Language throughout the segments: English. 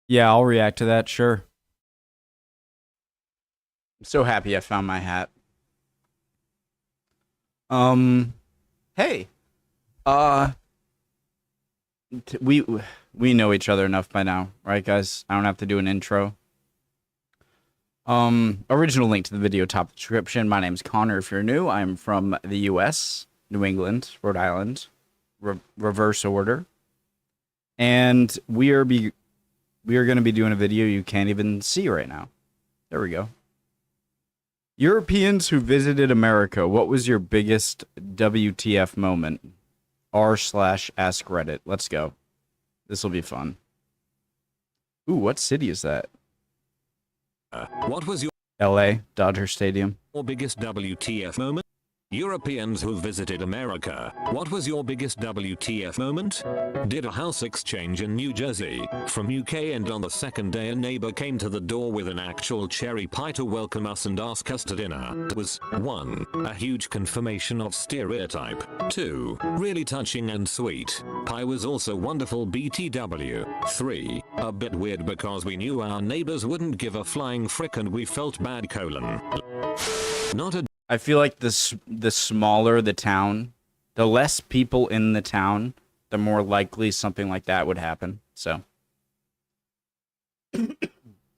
Yeah, I'll react to that, sure. I'm so happy I found my hat. Um, hey, uh, t- we we know each other enough by now, right, guys? I don't have to do an intro. Original link to the video top description. My name's Connor. If you're new, I'm from the U.S., New England, Rhode Island, reverse order, and we are going to be doing a video you can't even see right now. There we go. Europeans who visited America, what was your biggest WTF moment? r/AskReddit. Let's go. This will be fun. Ooh, what city is that? What was your LA, Dodger Stadium. biggest WTF moment? Europeans who visited America. What was your biggest WTF moment? Did a house exchange in New Jersey from UK, and on the second day a neighbor came to the door with an actual cherry pie to welcome us and ask us to dinner. It was 1. A huge confirmation of stereotype. 2. Really touching and sweet. Pie was also wonderful BTW. 3. A bit weird because we knew our neighbors wouldn't give a flying frick and we felt bad : not a I feel like the smaller the town, the less people in the town, the more likely something like that would happen. So,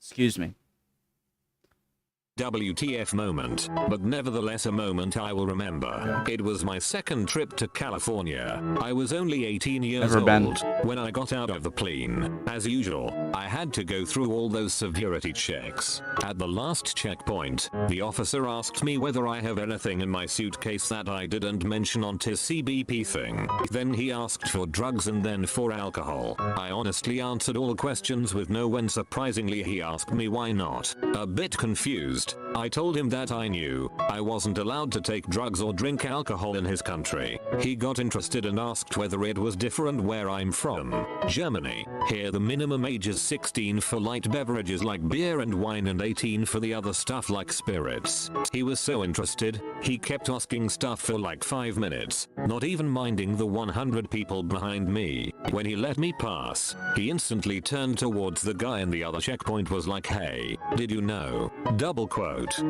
excuse me. WTF moment, but nevertheless a moment I will remember. It was my second trip to California. I was only 18 years Never been. old when I got out of the plane. As usual, I had to go through all those security checks. At the last checkpoint, the officer asked me whether I have anything in my suitcase that I didn't mention on his CBP thing. Then he asked for drugs and then for alcohol. I honestly answered all questions with no, when surprisingly he asked me why not. A bit confused, I told him that I knew I wasn't allowed to take drugs or drink alcohol in his country. He got interested and asked whether it was different where I'm from. Germany. Here the minimum age is 16 for light beverages like beer and wine and 18 for the other stuff like spirits. He was so interested, he kept asking stuff for like 5 minutes, not even minding the 100 people behind me. When he let me pass, he instantly turned towards the guy in the other checkpoint, was like, "Hey, did you know?" Double quote.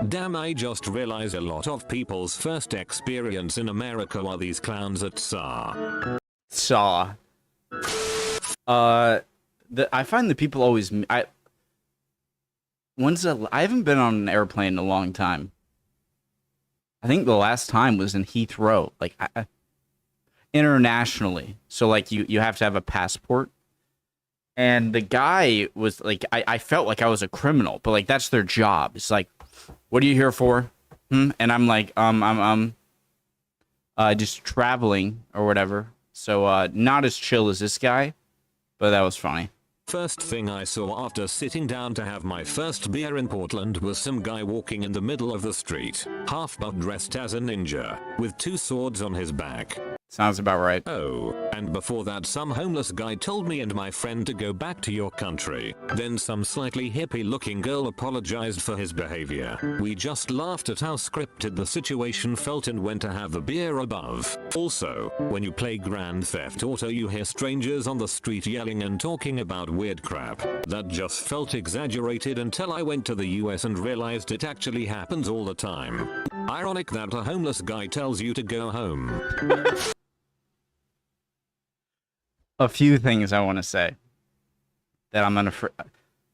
Damn, I just realized a lot of people's first experience in America are these clowns at Saw. I find the people always. I haven't been on an airplane in a long time. I think the last time was in Heathrow, like internationally. So like you have to have a passport. And the guy was like, I felt like I was a criminal, but like that's their job. It's like, what are you here for? And I'm like, I'm just traveling or whatever. So not as chill as this guy, but that was funny. First thing I saw after sitting down to have my first beer in Portland was some guy walking in the middle of the street, half-butt dressed as a ninja, with 2 swords on his back. Sounds about right. Oh, and before that some homeless guy told me and my friend to go back to your country. Then some slightly hippie looking girl apologized for his behavior. We just laughed at how scripted the situation felt and went to have the beer above. Also, when you play Grand Theft Auto you hear strangers on the street yelling and talking about weird crap. That just felt exaggerated until I went to the US and realized it actually happens all the time. Ironic that a homeless guy tells you to go home. A few things I want to say that I'm gonna.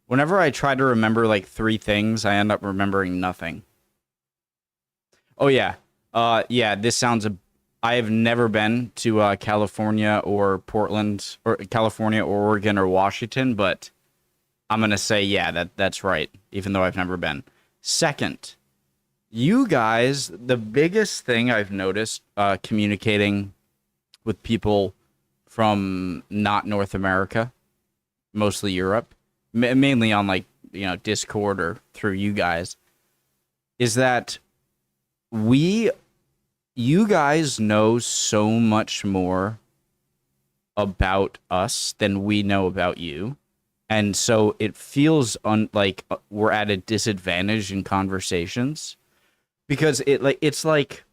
Whenever I try to remember like 3 things, I end up remembering nothing. Oh yeah, yeah. This sounds. I have never been to California or Portland or California or Oregon or Washington, but I'm gonna say yeah, that's right. Even though I've never been. Second, you guys, the biggest thing I've noticed communicating with people from not North America, mostly Europe, mainly on like, Discord or through you guys, is that you guys know so much more about us than we know about you. And so it feels like we're at a disadvantage in conversations because it's like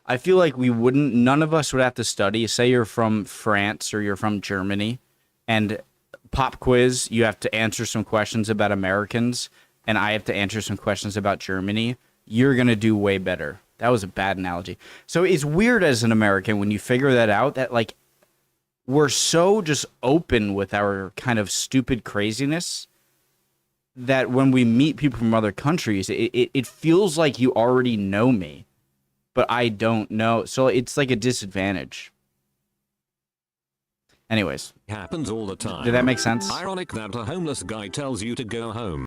I feel like none of us would have to study. Say you're from France or you're from Germany, and pop quiz, you have to answer some questions about Americans, and I have to answer some questions about Germany. You're going to do way better. That was a bad analogy. So it's weird as an American when you figure that out, that like we're so just open with our kind of stupid craziness that when we meet people from other countries, it feels like you already know me, but I don't know. So it's like a disadvantage. Anyways. Happens all the time. Did that make sense? Ironic that a homeless guy tells you to go home.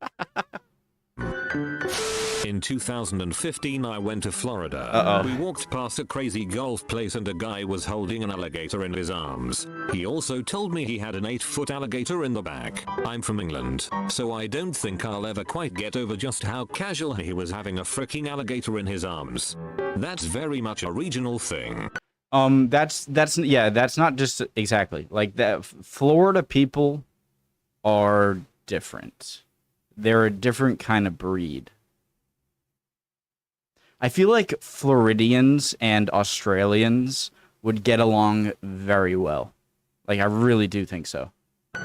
In 2015, I went to Florida. We walked past a crazy golf place and a guy was holding an alligator in his arms. He also told me he had an 8-foot alligator in the back. I'm from England, so I don't think I'll ever quite get over just how casual he was having a freaking alligator in his arms. That's very much a regional thing. That's not just exactly like that. Florida people are different. They're a different kind of breed. I feel like Floridians and Australians would get along very well. Like, I really do think so.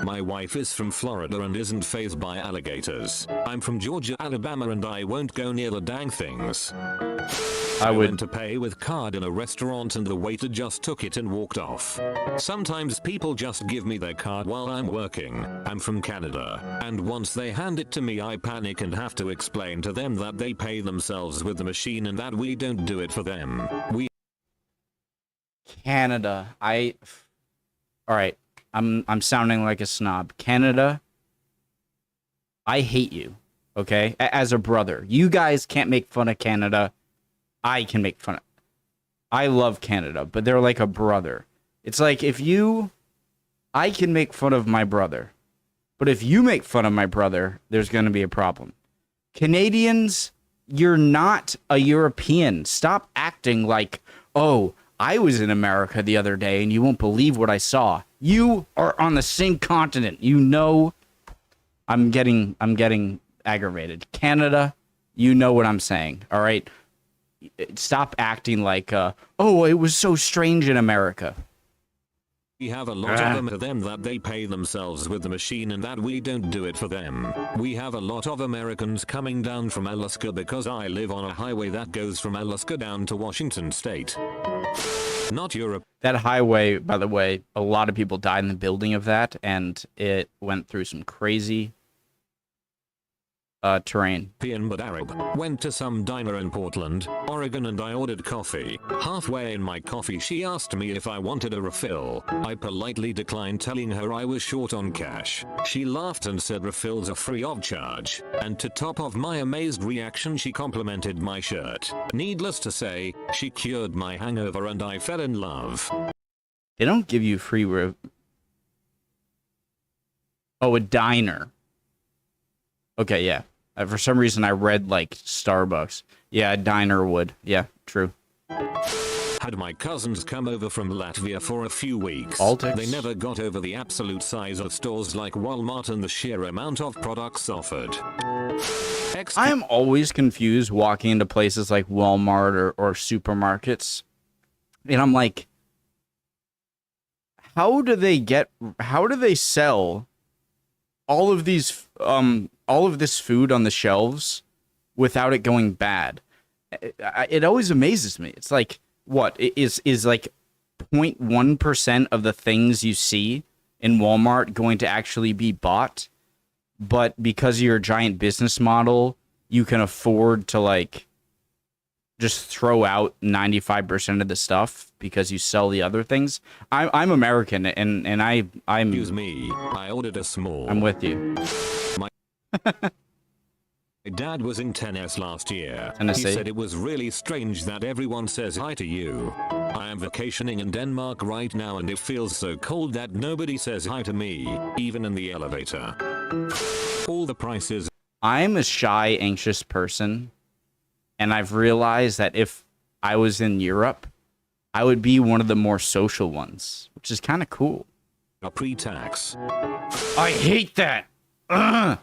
My wife is from Florida and isn't fazed by alligators. I'm from Georgia, Alabama, and I won't go near the dang things. I went to pay with card in a restaurant and the waiter just took it and walked off. Sometimes people just give me their card while I'm working. I'm from Canada, and once they hand it to me I panic and have to explain to them that they pay themselves with the machine and that we don't do it for them. Canada. Alright. I'm sounding like a snob. Canada, I hate you, okay? As a brother. You guys can't make fun of Canada. I can make fun of... I love Canada, but they're like a brother. It's like I can make fun of my brother. But if you make fun of my brother, there's going to be a problem. Canadians, you're not a European. Stop acting like, oh, I was in America the other day and you won't believe what I saw. You are on the same continent. You know, I'm getting aggravated. Canada, you know what I'm saying. All right. Stop acting like, oh, it was so strange in America. We have a lot of them that they pay themselves with the machine and that we don't do it for them. We have a lot of Americans coming down from Alaska because I live on a highway that goes from Alaska down to Washington State. Not Europe. That highway, by the way, a lot of people died in the building of that, and it went through some crazy terrain. But Arab went to some diner in Portland, Oregon, and I ordered coffee. Halfway in my coffee she asked me if I wanted a refill. I politely declined, telling her I was short on cash. She laughed and said refills are free of charge. And to top of my amazed reaction, she complimented my shirt. Needless to say, she cured my hangover and I fell in love. They don't give you free Oh, a diner. Okay, yeah. For some reason, I read, like, Starbucks. Yeah, a diner would. Yeah, true. Had my cousins come over from Latvia for a few weeks. Baltics. They never got over the absolute size of stores like Walmart and the sheer amount of products offered. I am always confused walking into places like Walmart or supermarkets. And I'm like, how do they sell all of this food on the shelves without it going bad? It always amazes me. It's like, what is like 0.1% of the things you see in Walmart going to actually be bought, but because of your giant business model, you can afford to like just throw out 95% of the stuff because you sell the other things. I'm American and I'm Excuse me, I ordered a small. I'm with you. My dad was in Tennessee last year. Tennessee. He said it was really strange that everyone says hi to you. I am vacationing in Denmark right now and it feels so cold that nobody says hi to me, even in the elevator. All the prices. I'm a shy, anxious person, and I've realized that if I was in Europe, I would be one of the more social ones, which is kind of cool. A pre-tax. I hate that. I'm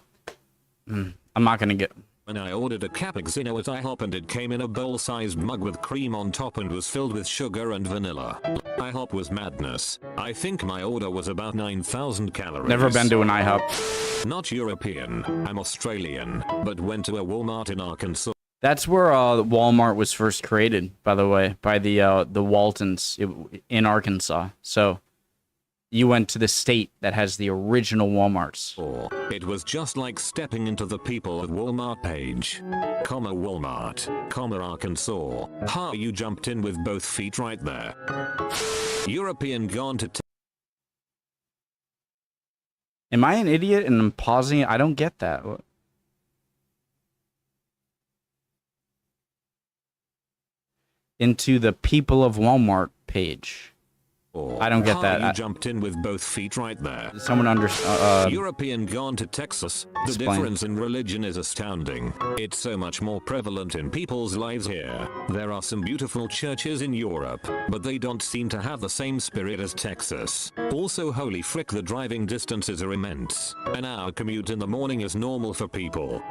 not gonna get. And I ordered a cappuccino at IHOP and it came in a bowl-sized mug with cream on top and was filled with sugar and vanilla. IHOP was madness. I think my order was about 9,000 calories. Never been to an IHOP. Not European, I'm Australian, but went to a Walmart in Arkansas. That's where Walmart was first created, by the way, by the Waltons in Arkansas. So you went to the state that has the original Walmarts. It was just like stepping into the people at Walmart page. Comma Walmart, comma Arkansas. Ha, you jumped in with both feet right there. European gone to Am I an idiot and I'm pausing it? I don't get that. Into the people of Walmart page. I don't get that. You jumped in with both feet right there. Someone European gone to Texas. The difference in religion is astounding. It's so much more prevalent in people's lives here. There are some beautiful churches in Europe, but they don't seem to have the same spirit as Texas. Also, holy frick, the driving distances are immense. An hour commute in the morning is normal for people.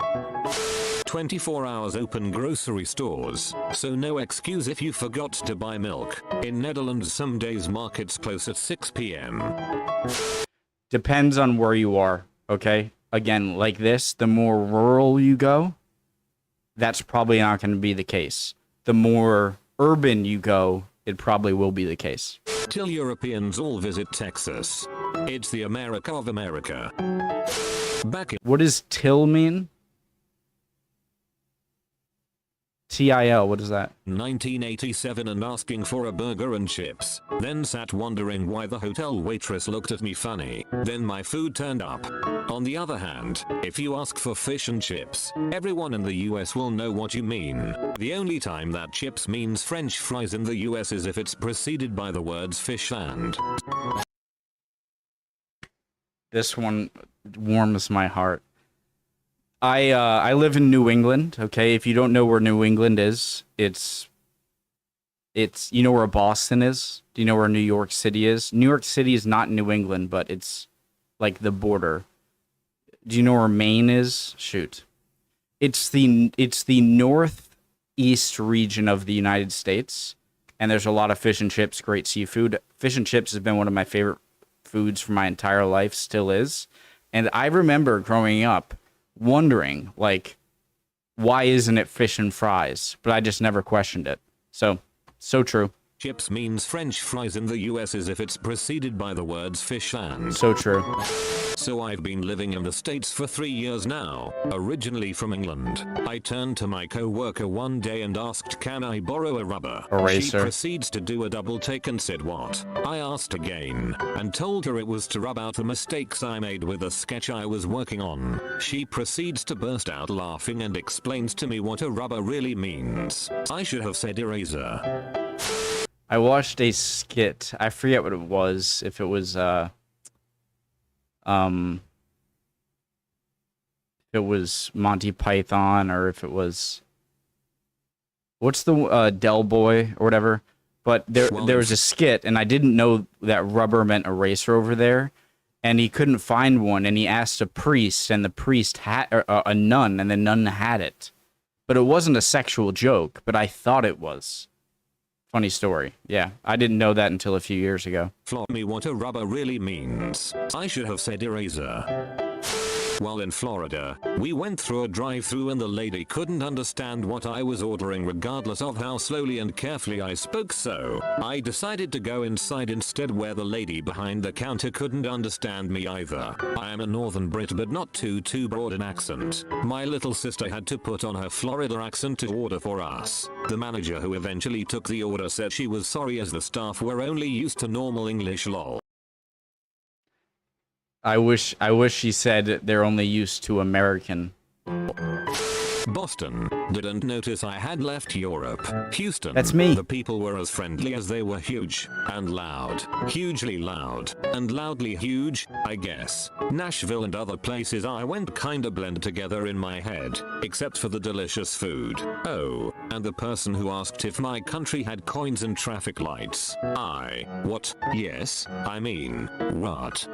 24 hours open grocery stores, so no excuse if you forgot to buy milk. In Netherlands some days markets close at 6 p.m. Depends on where you are, okay? Again, like this, the more rural you go, that's probably not going to be the case. The more urban you go, it probably will be the case. Till Europeans all visit Texas. It's the America of America. What does till mean? TIL, what is that? 1987 and asking for a burger and chips. Then sat wondering why the hotel waitress looked at me funny. Then my food turned up. On the other hand, if you ask for fish and chips, everyone in the US will know what you mean. The only time that chips means French fries in the US is if it's preceded by the words fish and. This one warms my heart. I live in New England, okay? If you don't know where New England is, it's you know where Boston is? Do you know where New York City is? New York City is not New England, but it's like the border. Do you know where Maine is? Shoot. It's the northeast region of the United States, and there's a lot of fish and chips, great seafood. Fish and chips has been one of my favorite foods for my entire life, still is. And I remember growing up wondering, like, why isn't it fish and fries? But I just never questioned it. So true. Chips means French fries in the US as if it's preceded by the words fish and. So true. So I've been living in the States for 3 years now, originally from England. I turned to my co-worker one day and asked, can I borrow a rubber? Eraser. She proceeds to do a double take and said what? I asked again, and told her it was to rub out the mistakes I made with a sketch I was working on. She proceeds to burst out laughing and explains to me what a rubber really means. I should have said eraser. I watched a skit. I forget what it was. If it was Monty Python, or if it was, what's the Del Boy or whatever. But there was a skit, and I didn't know that rubber meant eraser over there, and he couldn't find one, and he asked a priest, and the priest had a nun, and the nun had it, but it wasn't a sexual joke, but I thought it was. Funny story. Yeah, I didn't know that until a few years ago. Floor me what a rubber really means. I should have said eraser. While in Florida, we went through a drive-thru and the lady couldn't understand what I was ordering regardless of how slowly and carefully I spoke, so I decided to go inside instead where the lady behind the counter couldn't understand me either. I am a northern Brit but not too broad an accent. My little sister had to put on her Florida accent to order for us. The manager who eventually took the order said she was sorry as the staff were only used to normal English lol. I wish she said they're only used to American. Boston. Didn't notice I had left Europe. Houston. That's me. The people were as friendly as they were huge and loud. Hugely loud and loudly huge, I guess. Nashville and other places I went kinda blend together in my head, except for the delicious food. Oh, and the person who asked if my country had coins and traffic lights. What? Yes, I mean, what?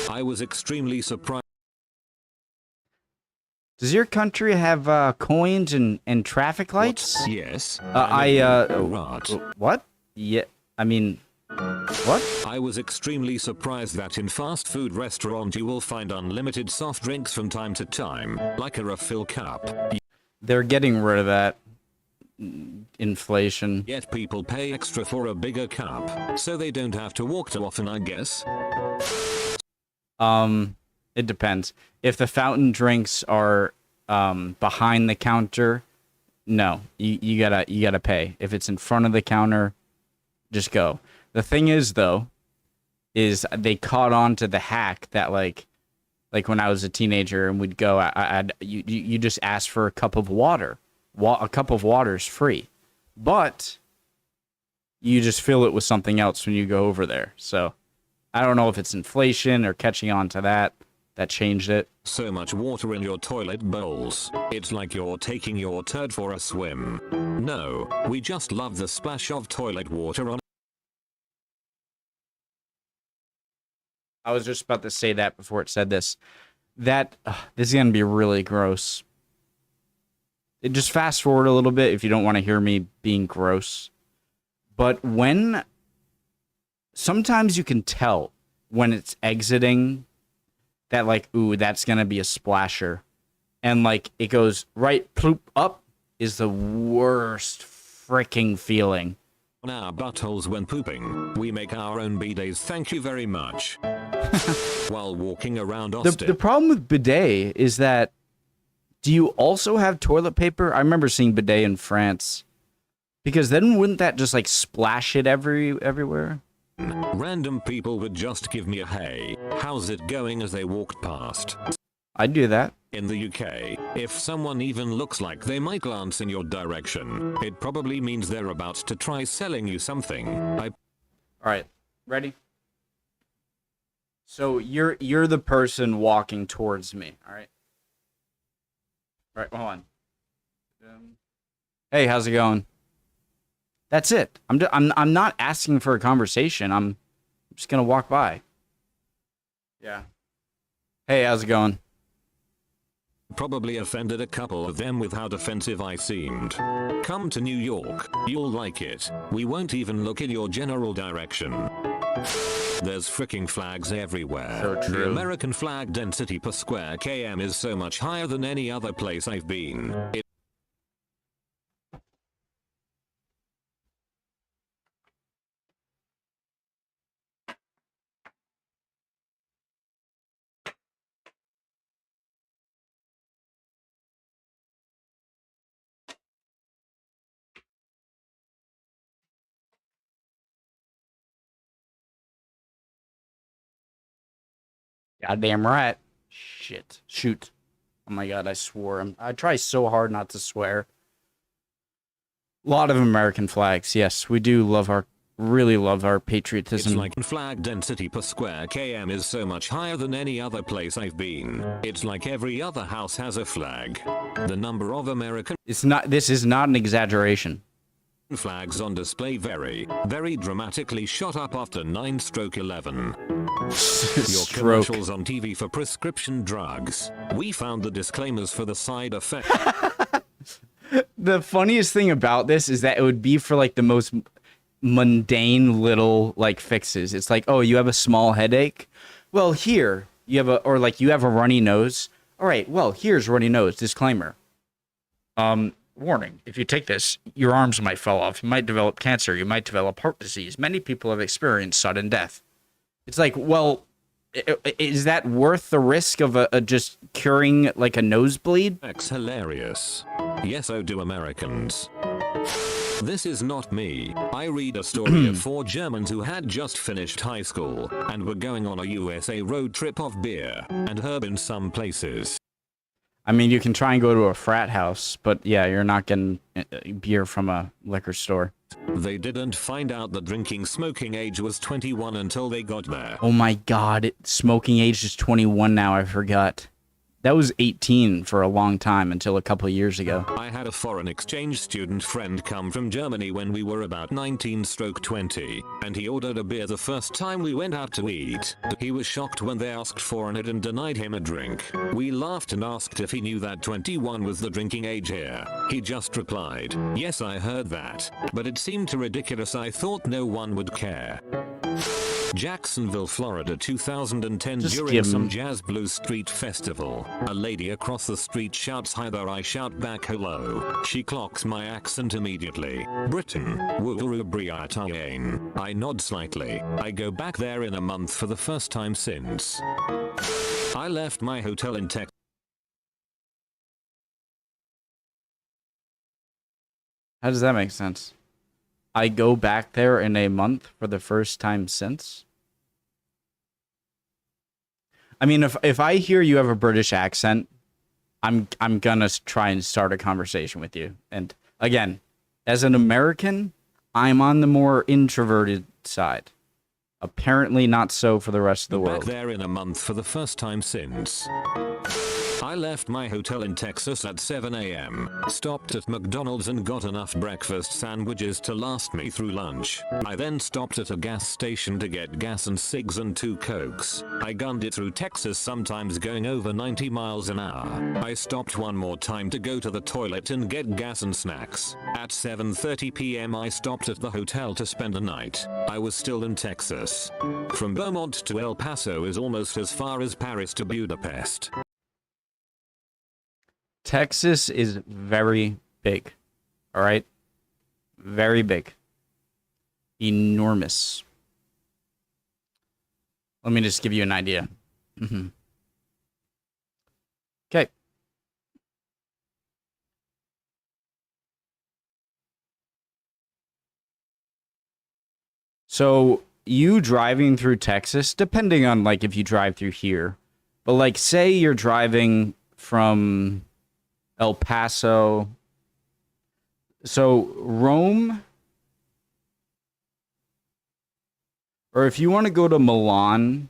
I was extremely surprised. Does your country have coins and traffic lights? What? Yes. What? Yeah, I mean, what? I was extremely surprised that in fast food restaurant you will find unlimited soft drinks from time to time, like a refill cup. They're getting rid of that. Inflation. Yet people pay extra for a bigger cup, so they don't have to walk too often, I guess. It depends. If the fountain drinks are behind the counter, no, you gotta pay. If it's in front of the counter, just go. The thing is though, is they caught on to the hack that like when I was a teenager and we'd go, you just ask for a cup of water. A cup of water is free, but you just fill it with something else when you go over there. So I don't know if it's inflation or catching on to that changed it. So much water in your toilet bowls. It's like you're taking your turd for a swim. No, we just love the splash of toilet water on. I was just about to say that before it said this. This is going to be really gross. Just fast forward a little bit if you don't want to hear me being gross. But sometimes you can tell when it's exiting that like, ooh, that's going to be a splasher. And like it goes right ploop up is the worst freaking feeling. On our buttholes when pooping, we make our own bidets, thank you very much. While walking around Austin. The problem with bidet is that, do you also have toilet paper? I remember seeing bidet in France. Because then wouldn't that just like splash it everywhere? Random people would just give me a hey, how's it going as they walked past. I'd do that. In the UK, if someone even looks like they might glance in your direction, it probably means they're about to try selling you something. Alright, ready? So you're the person walking towards me, alright? Alright, hold on. Hey, how's it going? That's it. I'm not asking for a conversation. I'm just gonna walk by. Yeah. Hey, how's it going? Probably offended a couple of them with how defensive I seemed. Come to New York, you'll like it. We won't even look in your general direction. There's freaking flags everywhere. So true. The American flag density per square km is so much higher than any other place I've been. Goddamn right. Shit. Shoot. Oh my god, I swore. I try so hard not to swear. A lot of American flags. Yes, we do really love our patriotism. It's like flag density per square km is so much higher than any other place I've been. It's like every other house has a flag. The number of American This is not an exaggeration. flags on display very dramatically shot up after 9/11. Your commercials on TV for prescription drugs. We found the disclaimers for the side effect. The funniest thing about this is that it would be for like the most mundane little like fixes. It's like, oh, you have a small headache? Well, here you have you have a runny nose. All right, well, here's runny nose. Disclaimer. Warning, if you take this, your arms might fall off. You might develop cancer. You might develop heart disease. Many people have experienced sudden death. It's like, well, is that worth the risk of just curing like a nosebleed? That's hilarious. Yes, so do Americans. This is not me. I read a story of 4 Germans who had just finished high school and were going on a USA road trip of beer and herb in some places. I mean, you can try and go to a frat house, but yeah, you're not getting beer from a liquor store. They didn't find out the smoking age was 21 until they got there. Oh my god, smoking age is 21 now, I forgot. That was 18 for a long time until a couple of years ago. I had a foreign exchange student friend come from Germany when we were about 19-20, and he ordered a beer the first time we went out to eat. He was shocked when they asked for it and denied him a drink. We laughed and asked if he knew that 21 was the drinking age here. He just replied, "Yes, I heard that, but it seemed too ridiculous. I thought no one would care." Jacksonville, Florida, 2010. Just During give some 'em- jazz blues street festival, a lady across the street shouts hi there. I shout back hello. She clocks my accent immediately. Britain, Woo-Briatayen. I nod slightly. I go back there in a month for the first time since. I left my hotel in Texas. How does that make sense? I go back there in a month for the first time since. I mean, if I hear you have a British accent, I'm gonna try and start a conversation with you. And again, as an American, I'm on the more introverted side. Apparently not so for the rest of the Back world. there in a month for the first time since. I left my hotel in Texas at 7 a.m., stopped at McDonald's and got enough breakfast sandwiches to last me through lunch. I then stopped at a gas station to get gas and cigs and 2 Cokes. I gunned it through Texas, sometimes going over 90 miles an hour. I stopped one more time to go to the toilet and get gas and snacks. At 7:30 p.m. I stopped at the hotel to spend the night. I was still in Texas. From Beaumont to El Paso is almost as far as Paris to Budapest. Texas is very big. All right? Very big. Enormous. Let me just give you an idea. Okay. So, you driving through Texas, depending on like if you drive through here, but like say you're driving from El Paso. So Rome, or if you want to go to Milan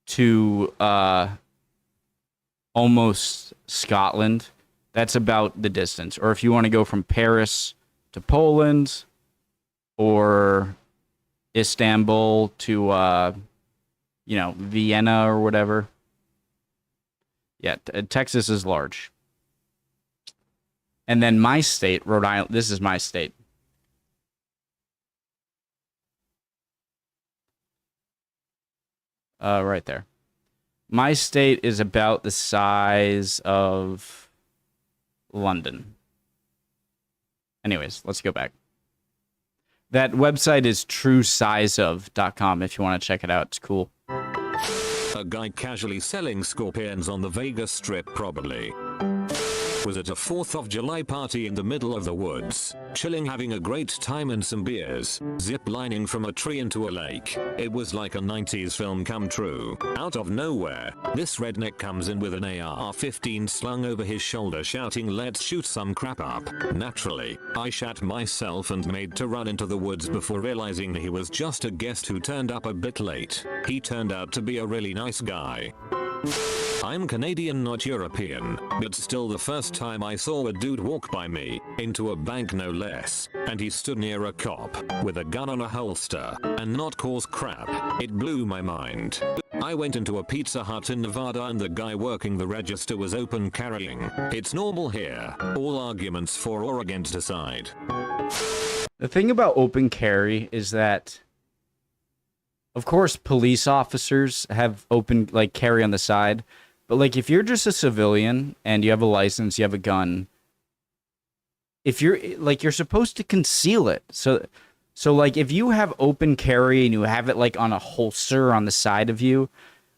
to almost Scotland, that's about the distance. Or if you want to go from Paris to Poland or Istanbul to Vienna or whatever. Yeah, Texas is large. And then my state, Rhode Island, this is my state. Right there. My state is about the size of London. Anyways, let's go back. That website is truesizeof.com if you want to check it out. It's cool. A guy casually selling scorpions on the Vegas Strip probably was at a 4th of July party in the middle of the woods, chilling, having a great time and some beers, zip lining from a tree into a lake. It was like a 90s film come true. Out of nowhere, this redneck comes in with an AR-15 slung over his shoulder shouting, "Let's shoot some crap up." Naturally, I shat myself and made to run into the woods before realizing he was just a guest who turned up a bit late. He turned out to be a really nice guy. I'm Canadian, not European, but still the first time I saw a dude walk by me, into a bank no less, and he stood near a cop, with a gun on a holster, and not cause crap, it blew my mind. I went into a Pizza Hut in Nevada and the guy working the register was open carrying. It's normal here, all arguments for or against aside. The thing about open carry is that, of course, police officers have open carry on the side, but like if you're just a civilian and you have a license, you have a gun, if you're supposed to conceal it. So like if you have open carry and you have it like on a holster on the side of you,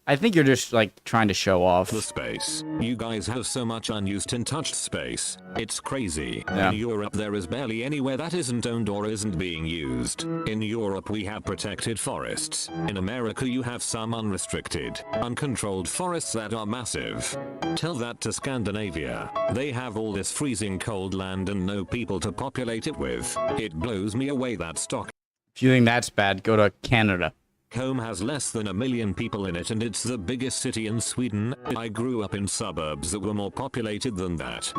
I think you're just like trying to show off. The space. You guys have so much unused and touched space. It's crazy. Yeah. In Europe there is barely anywhere that isn't owned or isn't being used. In Europe we have protected forests. In America you have some unrestricted, uncontrolled forests that are massive. Tell that to Scandinavia. They have all this freezing cold land and no people to populate it with. It blows me away that stock. If you think that's bad, go to Canada. Home has less than 1 million people in it and it's the biggest city in Sweden. I grew up in suburbs that were more populated than that.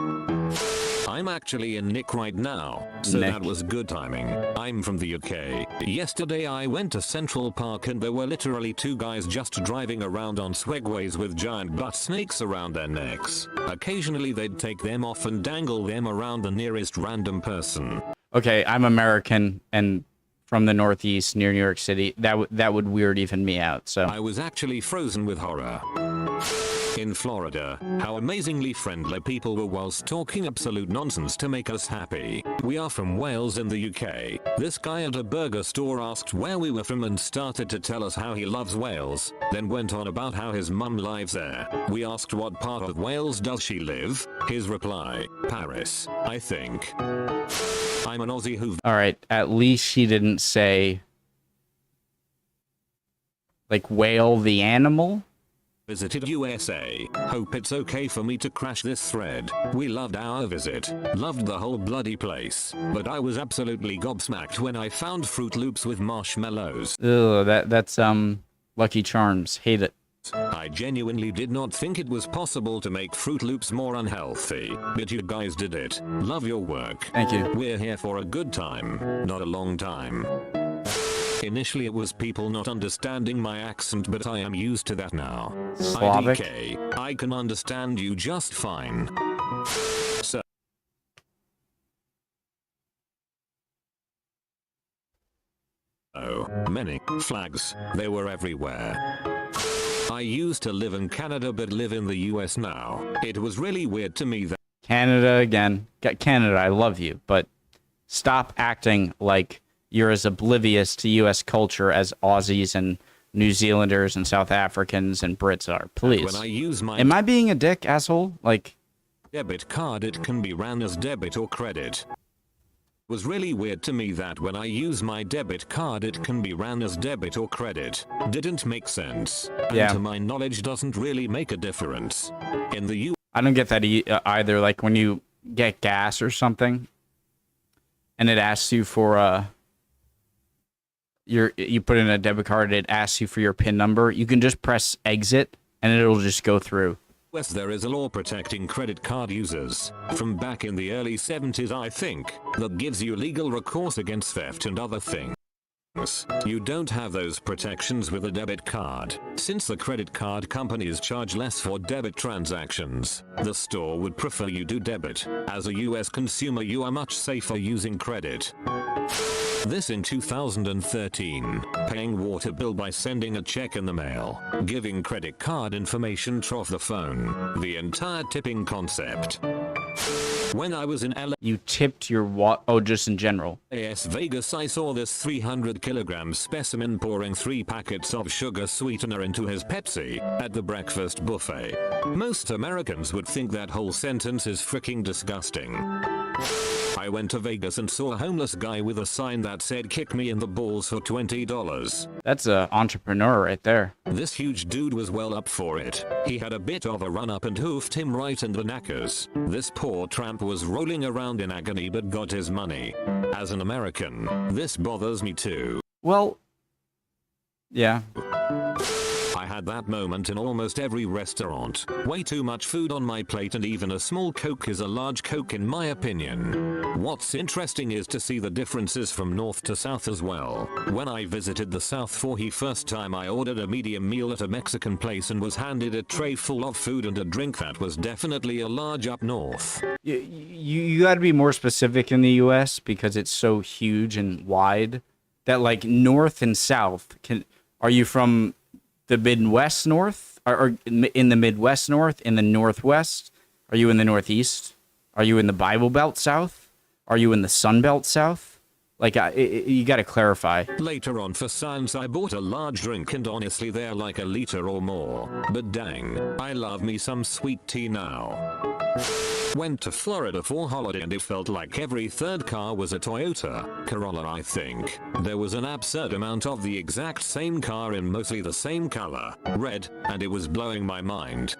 I'm actually in Nick right now, so Nick. that was good timing. I'm from the UK. Yesterday I went to Central Park and there were literally 2 guys just driving around on Swegways with giant butt snakes around their necks. Occasionally they'd take them off and dangle them around the nearest random person. Okay, I'm American and from the Northeast near New York City. That would weird even me out. So I was actually frozen with horror. In Florida, how amazingly friendly people were whilst talking absolute nonsense to make us happy. We are from Wales in the UK. This guy at a burger store asked where we were from and started to tell us how he loves Wales, then went on about how his mum lives there. We asked what part of Wales does she live? His reply, Paris, I think. I'm an Aussie who... all right, at least she didn't say like whale the animal. Visited USA. Hope it's okay for me to crash this thread. We loved our visit. Loved the whole bloody place. But I was absolutely gobsmacked when I found Fruit Loops with marshmallows. Ugh, that's Lucky Charms. Hate it. I genuinely did not think it was possible to make Fruit Loops more unhealthy, but you guys did it. Love your work. Thank you. We're here for a good time, not a long time. Initially it was people not understanding my accent, but I am used to that now. Slavic? IDK, I can understand you just fine. So many flags, they were everywhere. I used to live in Canada but live in the US now. It was really weird to me that Canada again. Canada, I love you, but stop acting like you're as oblivious to U.S. culture as Aussies and New Zealanders and South Africans and Brits are. Please. when I use my Am I being a dick, asshole? Like, debit card, it can be ran as debit or credit. It was really weird to me that when I use my debit card it can be ran as debit or credit. Didn't make sense. And Yeah. to my knowledge doesn't really make a difference. In the U I don't get that either. Like when you get gas or something, and it asks you for you put in a debit card, it asks you for your PIN number. You can just press exit, and it'll just go through. US there is a law protecting credit card users, from back in the early 70s I think, that gives you legal recourse against theft and other things. You don't have those protections with a debit card. Since the credit card companies charge less for debit transactions, the store would prefer you do debit. As a US consumer you are much safer using credit. This in 2013, paying water bill by sending a check in the mail, giving credit card information off the phone, the entire tipping concept. When I was in LA, You tipped your oh, just in general. Las Vegas, I saw this 300 kilogram specimen pouring 3 packets of sugar sweetener into his Pepsi at the breakfast buffet. Most Americans would think that whole sentence is freaking disgusting. I went to Vegas and saw a homeless guy with a sign that said "kick me in the balls for $20. That's a entrepreneur right there. This huge dude was well up for it. He had a bit of a run up and hoofed him right in the knackers. This poor tramp was rolling around in agony but got his money. As an American, this bothers me too. Well, yeah. I had that moment in almost every restaurant. Way too much food on my plate, and even a small Coke is a large Coke in my opinion. What's interesting is to see the differences from north to south as well. When I visited the south for the first time I ordered a medium meal at a Mexican place and was handed a tray full of food and a drink that was definitely a large up north. You got to be more specific in the U.S. because it's so huge and wide that like north and south can. Are you from the Midwest North, or in the Midwest North, in the Northwest? Are you in the Northeast? Are you in the Bible Belt South? Are you in the Sun Belt South? Like, you got to clarify. Later on for science I bought a large drink and honestly they're like a liter or more. But dang, I love me some sweet tea now. Went to Florida for holiday and it felt like every third car was a Toyota Corolla I think. There was an absurd amount of the exact same car in mostly the same color, red, and it was blowing my mind.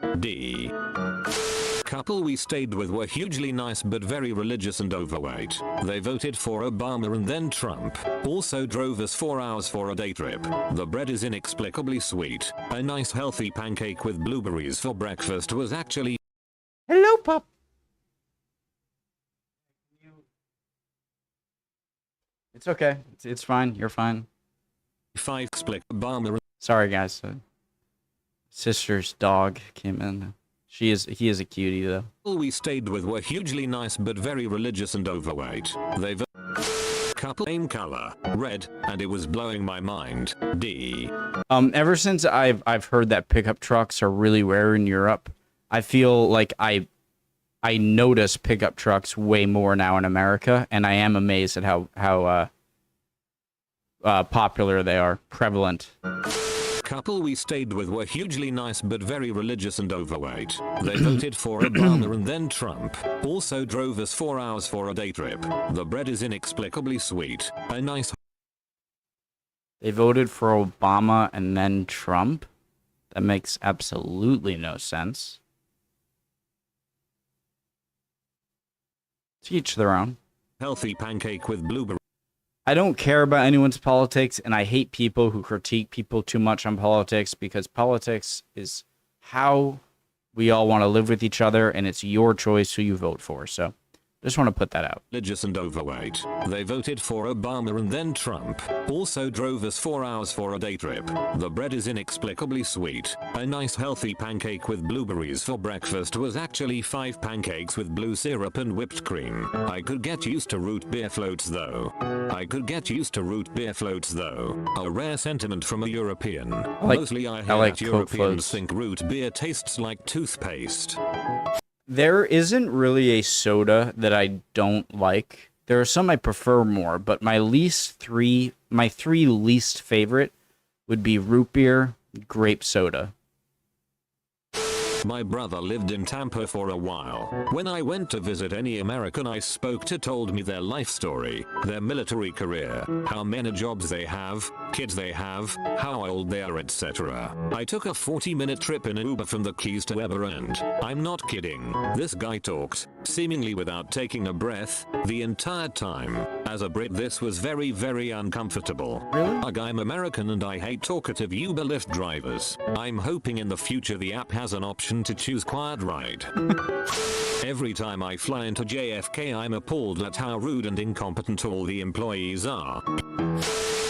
Couple we stayed with were hugely nice but very religious and overweight. They voted for Obama and then Trump. Also drove us 4 hours for a day trip. The bread is inexplicably sweet. A nice healthy pancake with blueberries for breakfast was actually... Hello, pup. It's okay. It's fine. You're fine. 5 split Obama. Sorry, guys. Sister's dog came in. He is a cutie, though. Couple we stayed with were hugely nice but very religious and overweight. They couple name color red, and it was blowing my mind. D. Ever since I've heard that pickup trucks are really rare in Europe, I feel like I notice pickup trucks way more now in America, and I am amazed at how popular they are, prevalent. Couple we stayed with were hugely nice but very religious and overweight. They voted for Obama and then Trump. Also drove us 4 hours for a day trip. The bread is inexplicably sweet. A nice... They voted for Obama and then Trump? That makes absolutely no sense. To each their own. Healthy pancake with blueberry. I don't care about anyone's politics, and I hate people who critique people too much on politics, because politics is how we all want to live with each other, and it's your choice who you vote for. So just want to put that out. Religious and overweight. They voted for Obama and then Trump. Also drove us 4 hours for a day trip. The bread is inexplicably sweet. A nice healthy pancake with blueberries for breakfast was actually 5 pancakes with blue syrup and whipped cream. I could get used to root beer floats though. A rare sentiment from a European. Mostly I hear that Europeans think root beer tastes like toothpaste. There isn't really a soda that I don't like. There are some I prefer more, but my three least favorite would be root beer, grape soda. My brother lived in Tampa for a while. When I went to visit, any American I spoke to told me their life story, their military career, how many jobs they have, kids they have, how old they are, etc. I took a 40-minute trip in an Uber from the Keys to Weber, and I'm not kidding, this guy talked, seemingly without taking a breath, the entire time. As a Brit, this was very, very uncomfortable. Really? I'm American and I hate talkative Uber Lyft drivers. I'm hoping in the future the app has an option to choose quiet ride. Every time I fly into JFK, I'm appalled at how rude and incompetent all the employees are.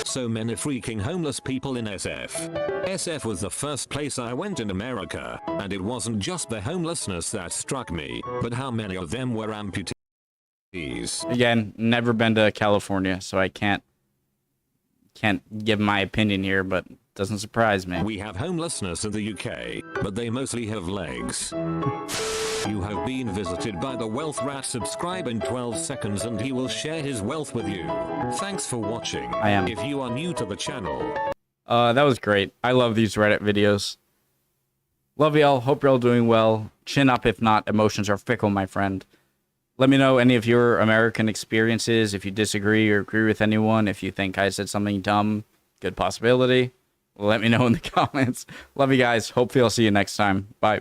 So many freaking homeless people in SF. SF was the first place I went in America, and it wasn't just the homelessness that struck me, but how many of them were amputees. Again, never been to California, so I can't give my opinion here, but it doesn't surprise me. We have homelessness in the UK, but they mostly have legs. You have been visited by the Wealth Rat. Subscribe in 12 seconds and he will share his wealth with you. Thanks for watching. I am. If you are new to the channel. That was great. I love these Reddit videos. Love y'all. Hope you're all doing well. Chin up if not. Emotions are fickle, my friend. Let me know any of your American experiences, if you disagree or agree with anyone, if you think I said something dumb, good possibility. Let me know in the comments. Love you guys. Hopefully I'll see you next time. Bye.